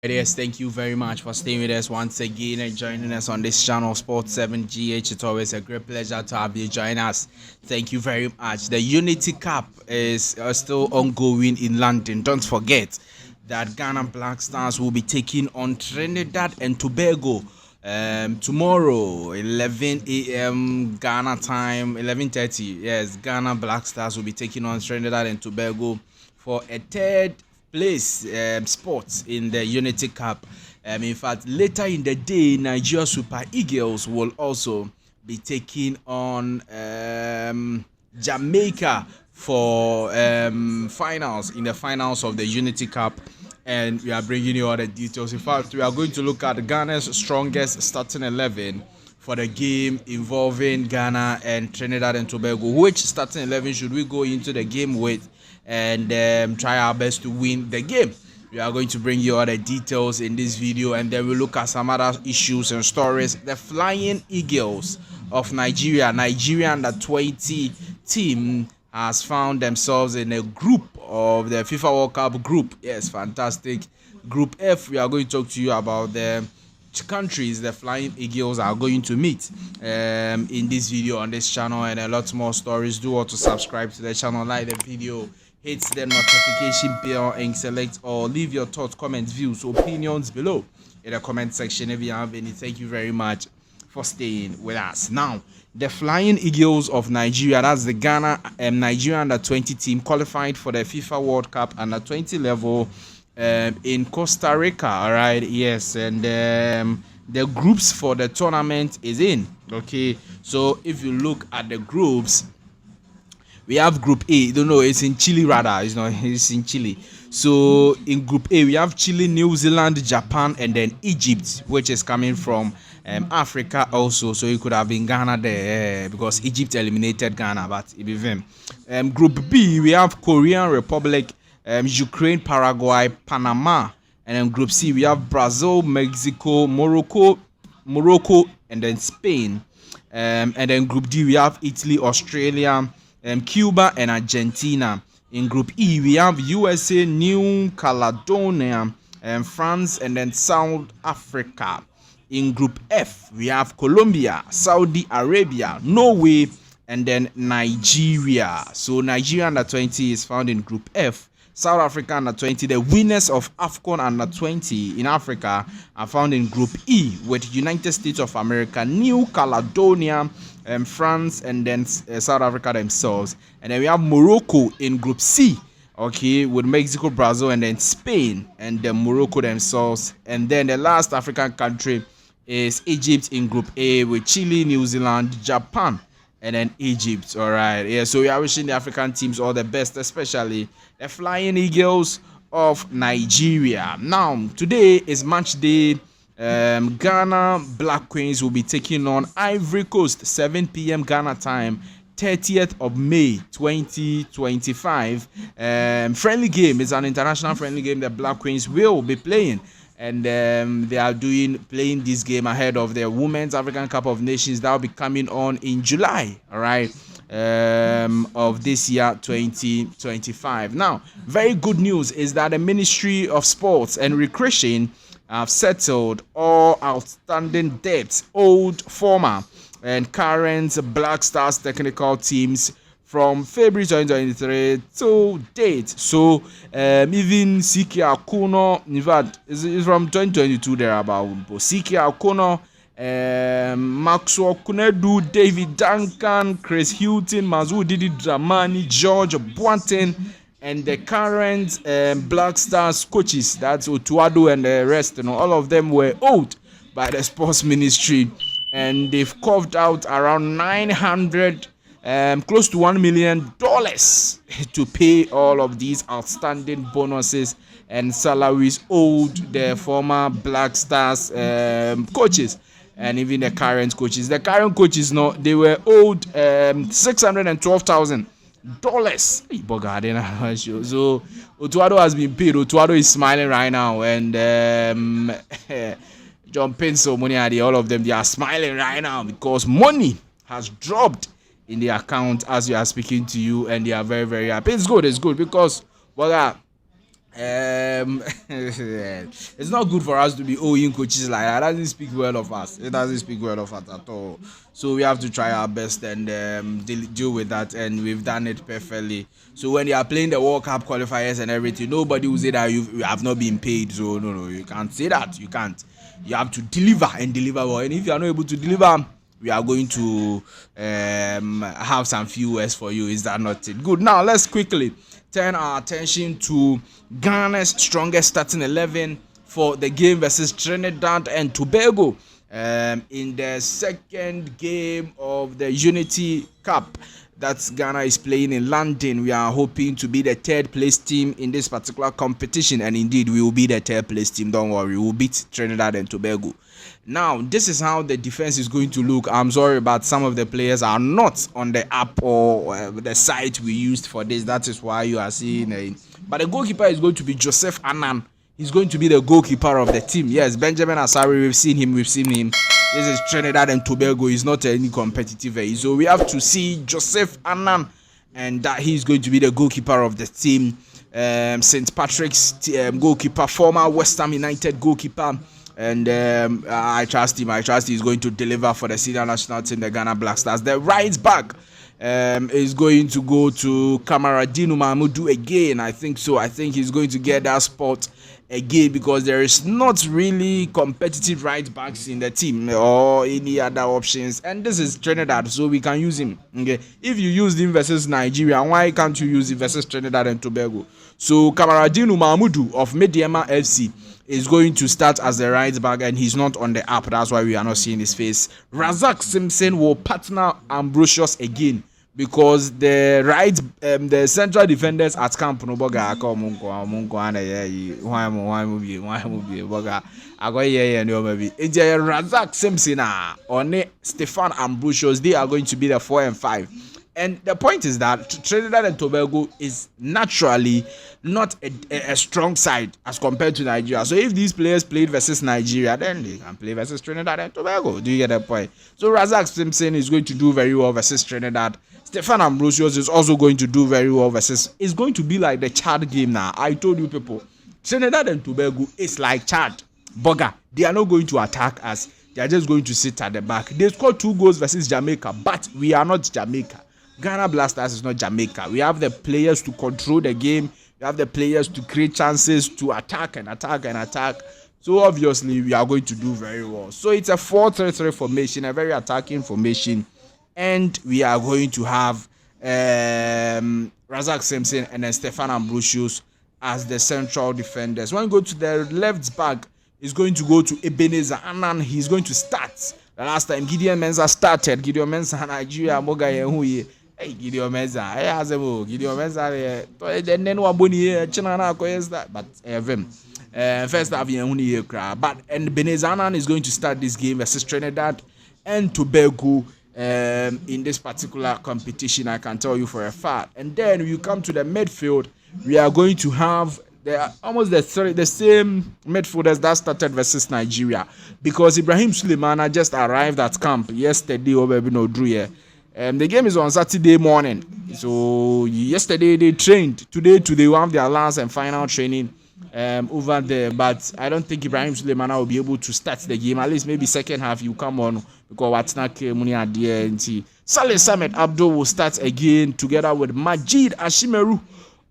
Yes, thank you very much for staying with us once again and joining us on this channel, Sports 7GH. It's always a great pleasure to have you join us. Thank you very much. The Unity Cup is still ongoing in London. Don't forget that Ghana Blackstars will be taking on Trinidad and Tobago tomorrow, 11 a.m. Ghana time, 11:30. Yes, Ghana Blackstars will be taking on Trinidad and Tobago for a third place spots in the Unity Cup. In fact, later in the day, Nigeria Super Eagles will also be taking on Jamaica for finals, in the finals of the Unity Cup. And we are bringing you all the details. In fact, we are going to look at Ghana's strongest starting 11 for the game involving Ghana and Trinidad and Tobago. Which starting 11 should we go into the game with and try our best to win the game? We are going to bring you all the details in this video, and then we'll look at some other issues and stories. The Flying Eagles of Nigeria Under-20 team has found themselves in a group of the FIFA World Cup group. Yes, fantastic. Group F, we are going to talk to you about the countries the Flying Eagles are going to meet in this video on this channel, and a lot more stories. Do want to subscribe to the channel, like the video, hit the notification bell, and select or leave your thoughts, comments, views, opinions below in the comment section if you have any. Thank you very much for staying with us. Now, the Flying Eagles of Nigeria, that's the Ghana Nigeria Under-20 team, qualified for the FIFA World Cup Under-20 level in Costa Rica. All right, yes, and the groups for the tournament is in. Okay, so if you look at the groups, we have Group A. Don't know, it's in Chile rather. It's in Chile. So in Group A, we have Chile, New Zealand, Japan, and then Egypt, which is coming from Africa also. So it could have been Ghana there because Egypt eliminated Ghana, but it be them. Group B, we have Korean Republic, Ukraine, Paraguay, Panama, and then Group C, we have Brazil, Mexico, Morocco, and then Spain. And then Group D, we have Italy, Australia, Cuba, and Argentina. In Group E, we have USA, New Caledonia, France, and then South Africa. In Group F, we have Colombia, Saudi Arabia, Norway, and then Nigeria. So Nigeria Under-20 is found in Group F. South Africa Under-20, the winners of AFCON Under-20 in Africa, are found in Group E with United States of America, New Caledonia, France, and then South Africa themselves. And then we have Morocco in Group C, okay, with Mexico, Brazil, and then Spain, and then Morocco themselves. And then the last African country is Egypt in Group A with Chile, New Zealand, Japan, and then Egypt. All right, yeah, so we are wishing the African teams all the best, especially the Flying Eagles of Nigeria. Now, today is match day. Ghana Black Queens will be taking on Ivory Coast, 7 p.m. Ghana time, 30th of May 2025. Friendly game. It's an international friendly game. The Black Queens will be playing, and they are playing this game ahead of the Women's African Cup of Nations that will be coming on in July. All right, of this year 2025. Now, very good news is that the Ministry of Sports and Recreation have settled all outstanding debts, old, former, and current Black Stars technical teams from February 2023 to date. So even Siki Akuno, in fact, it's from 2022 there about Siki Akuno, Maxwell Kunedu, David Duncan, Chris Hilton, Mazu Didi Dramani, George Boateng, and the current Black Stars coaches, that's Otuado and the rest, all of them were owed by the sports ministry, and they've carved out around 900, close to $1 million to pay all of these outstanding bonuses and salaries owed the former Black Stars coaches and even the current coaches. The current coaches, they were owed $612,000. So Otuado has been paid. Otuado is smiling right now, and John Penso, Money, all of them, they are smiling right now because money has dropped in the account as we are speaking to you, and they are very, very happy. It's good because It's not good for us to be owing coaches like that. It doesn't speak well of us. It doesn't speak well of us at all. So we have to try our best and deal with that, and we've done it perfectly. So when you are playing the World Cup qualifiers and everything, nobody will say that you have not been paid. So no, you can't say that. You can't. You have to deliver and deliver well. And if you are not able to deliver, we are going to have some few words for you. Is that not it? Good. Now let's quickly turn our attention to Ghana's strongest starting 11 for the game versus Trinidad and Tobago in the second game of the Unity Cup that Ghana is playing in London. We are hoping to be the third place team in this particular competition, and indeed we will be the third place team. Don't worry, we will beat Trinidad and Tobago. Now, this is how the defense is going to look. I'm sorry, but some of the players are not on the app or the site we used for this. That is why you are seeing. But the goalkeeper is going to be Joseph Annan. He's going to be the goalkeeper of the team. Yes, Benjamin Asari, we've seen him. This is Trinidad and Tobago. He's not any competitive. So we have to see Joseph Annan, and that he's going to be the goalkeeper of the team. St. Patrick's goalkeeper, former West Ham United goalkeeper. And I trust him. I trust he's going to deliver for the senior national team, the Ghana Blackstars. The right back is going to go to Kamaradinu Mahmudu again. I think so. I think he's going to get that spot again because there is not really competitive right backs in the team or any other options. And this is Trinidad, so we can use him. Okay, if you use him versus Nigeria, why can't you use him versus Trinidad and Tobago? So Kamaradinu Mahmudu of Mediama FC is going to start as the right back, and he's not on the app. That's why we are not seeing his face. Razak Simpson will partner Ambrosius again because the central defenders at camp no boga Razak Simpson or Stefan Ambrosius, they are going to be the 4 and 5. And the point is that Trinidad and Tobago is naturally not a strong side as compared to Nigeria. So if these players played versus Nigeria, then they can play versus Trinidad and Tobago. Do you get the point? So Razak Simpson is going to do very well versus Trinidad. Stefan Ambrosius is also going to do very well versus... It's going to be like the Chad game now. I told you people, Trinidad and Tobago is like Chad. Boga, they are not going to attack us. They are just going to sit at the back. They scored 2 goals versus Jamaica, but we are not Jamaica. Ghana Blackstars is not Jamaica. We have the players to control the game. We have the players to create chances, to attack and attack and attack. So obviously we are going to do very well. So it's a 4-3-3 formation, a very attacking formation. And we are going to have Razak Simpson and then Stefan Ambrosius as the central defenders. When we go to the left back, is going to go to Ebenezer Annan. He's going to start. The last time Gideon Mensah started, Gideon Mensah Nigeria moga ye. Hey, Gideon Mensah, I ask him, Gideon Mensah, then one boni China that, but first half ye crowd. But and Ebenezer Annan is going to start this game versus Trinidad and Tobago in this particular competition. I can tell you for a fact. And then you come to the midfield, we are going to have almost the same midfielders that started versus Nigeria because Ibrahim Sulemana just arrived at camp yesterday over Drew. The game is on Saturday morning. So yesterday they trained. Today they will have their last and final training over there. But I don't think Ibrahim Sulemana will be able to start the game. At least maybe second half you come on because what's not Muni Adie and Saleh Samet Abdul will start again together with Majid Ashimeru.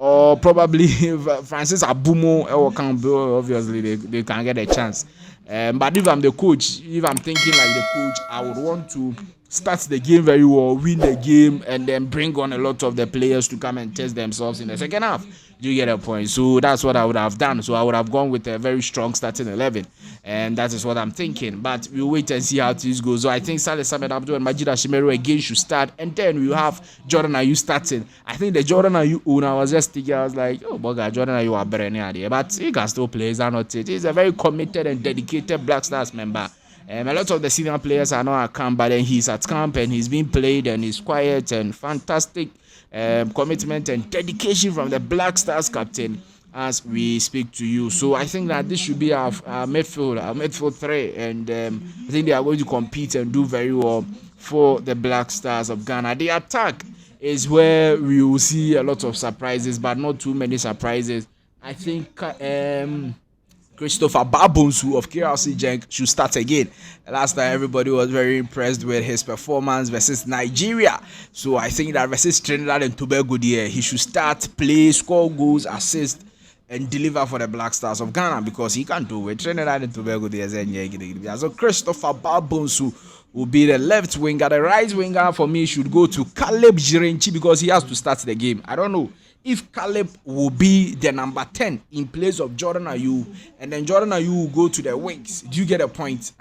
Or probably Francis Abumo or Campbell. Obviously they can get a chance. But if I'm the coach, if I'm thinking like the coach, I would want to start the game very well, win the game, and then bring on a lot of the players to come and test themselves in the second half. Do you get a point? So that's what I would have done. So I would have gone with a very strong starting 11. And that is what I'm thinking. But we'll wait and see how this goes. So I think Saleh Samed Abdul and Majid Ashimeru again should start. And then we'll have Jordan Ayew starting. I think the Jordan Ayew owner was just thinking, I was like, oh, boga, Jordan Ayew are better than but he can still play. Is that not it? He's a very committed and dedicated Black Stars member. A lot of the senior players are not at camp, but then he's at camp and he's being played and he's quiet and fantastic commitment and dedication from the Black Stars captain as we speak to you. So I think that this should be our midfield 3, and I think they are going to compete and do very well for the Black Stars of Ghana. The attack is where we will see a lot of surprises, but not too many surprises. I think Christopher Babonsu of KRC Genk should start again. Last time everybody was very impressed with his performance versus Nigeria. So I think that versus Trinidad and Tobago there, he should start, play, score goals, assist, and deliver for the Black Stars of Ghana, because he can do it. Trinidad and Tobago there. So Christopher Babonsu will be the left winger. The right winger for me should go to Caleb Jirenchi, because he has to start the game. I don't know if Caleb will be the number 10 in place of Jordan Ayew, and then Jordan Ayew will go to the wings. Do you get a point?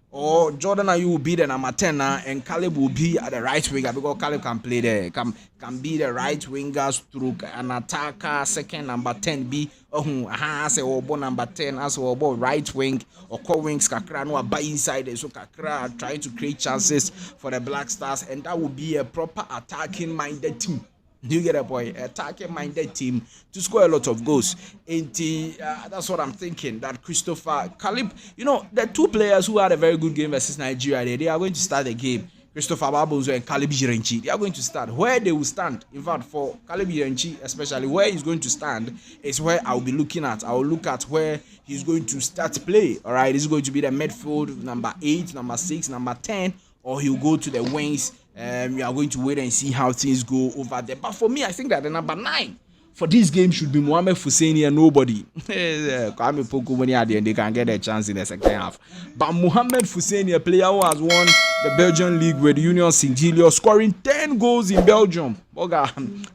Or Jordan Ayew will be the number 10 and Caleb will be at the right winger, because Caleb can play there, can be the right winger stroke an attacker, second number 10 be as a number 10 as a right wing or core wings kakra no by inside, so kakra trying to create chances for the Black Stars, and that will be a proper attacking minded team. Do you get a point? Attacking-minded team to score a lot of goals. That's what I'm thinking. That Christopher Caleb, the two players who had a very good game versus Nigeria, they are going to start the game. Christopher Babonsu and Caleb Jirenchi, they are going to start. Where they will stand, in fact, for Caleb Jirenchi especially, where he's going to stand is where I'll be looking at. I'll look at where he's going to start play. All right, this is going to be the midfield, number 8, number 6, number 10, or he'll go to the wings. We are going to wait and see how things go over there. But for me, I think that the number 9 for this game should be Mohamed Fousseni and nobody. Kwame Pokumoni at the end, they can get a chance in the second half. But Mohamed Fousseni, a player who has won the Belgian league with Union Saint-Gilloise, scoring 10 goals in Belgium.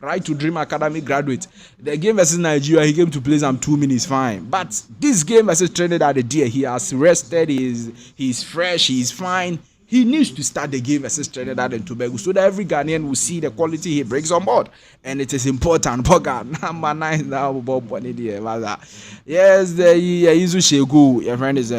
Right to Dream Academy graduate. The game versus Nigeria, he came to play some 2 minutes, fine. But this game versus Trinidad, he has rested, he's fresh, he's fine. He needs to start the game versus Trinidad and Tobago so that every Ghanaian will see the quality he brings on board. And it is important. Number 9 now, yes, the Izu Shegu, your friend is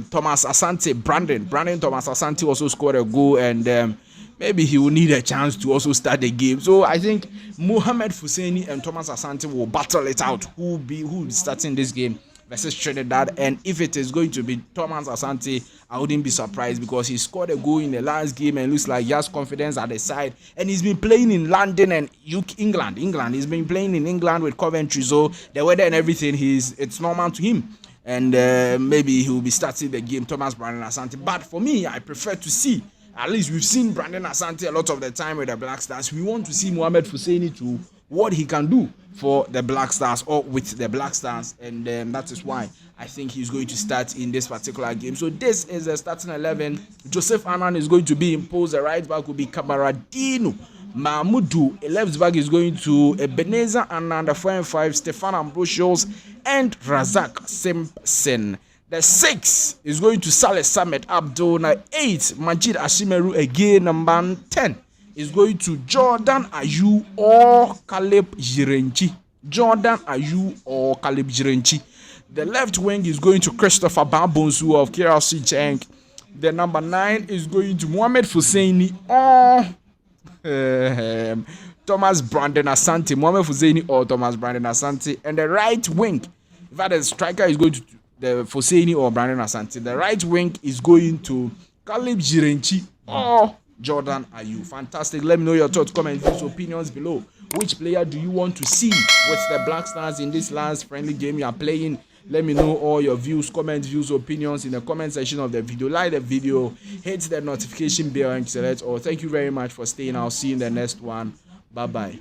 Thomas Asante, Brandon Thomas Asante also scored a goal, and maybe he will need a chance to also start the game. So I think Mohamed Fousseni and Thomas Asante will battle it out. Who will be starting this game versus Trinidad? And if it is going to be Thomas Asante, I wouldn't be surprised, because he scored a goal in the last game and looks like he has confidence at the side. And he's been playing in London and England. He's been playing in England with Coventry, so the weather and everything, it's normal to him. And maybe he will be starting the game, Thomas Brandon Asante. But for me, I prefer to see, at least we've seen Brandon Asante a lot of the time with the Black Stars. We want to see Mohamed Fousseni to what he can do for the Black Stars or with the Black Stars, and that is why I think he's going to start in this particular game. So this is the starting 11. Joseph Anan is going to be imposed. The right back will be Kamaradino Mahmudu. A left back is going to Ebenezer Anan. The 4 and 5, Stefan Ambrosios and Razak Simpson. The 6 is going to Saleh Samet Abdul. 8, Majid Ashimeru again. Number 10 is going to Jordan Ayew or Caleb Jirenchi. The left wing is going to Christopher Babonsu of KRC Genk. The number 9 is going to Mohamed Fousseni or Thomas Brandon Asante. Mohamed Fousseni or Thomas Brandon Asante. And the right wing, in fact, the striker is going to the Fousseni or Brandon Asante. The right wing is going to Caleb Jirenchi or Jordan Ayew. Fantastic. Let me know your thoughts, comments, views, opinions below. Which player do you want to see with the Black Stars in this last friendly game you are playing? Let me know all your views, comments, views, opinions in the comment section of the video. Like the video, hit the notification bell and select all. Thank you very much for staying. I'll see you in the next one. Bye bye.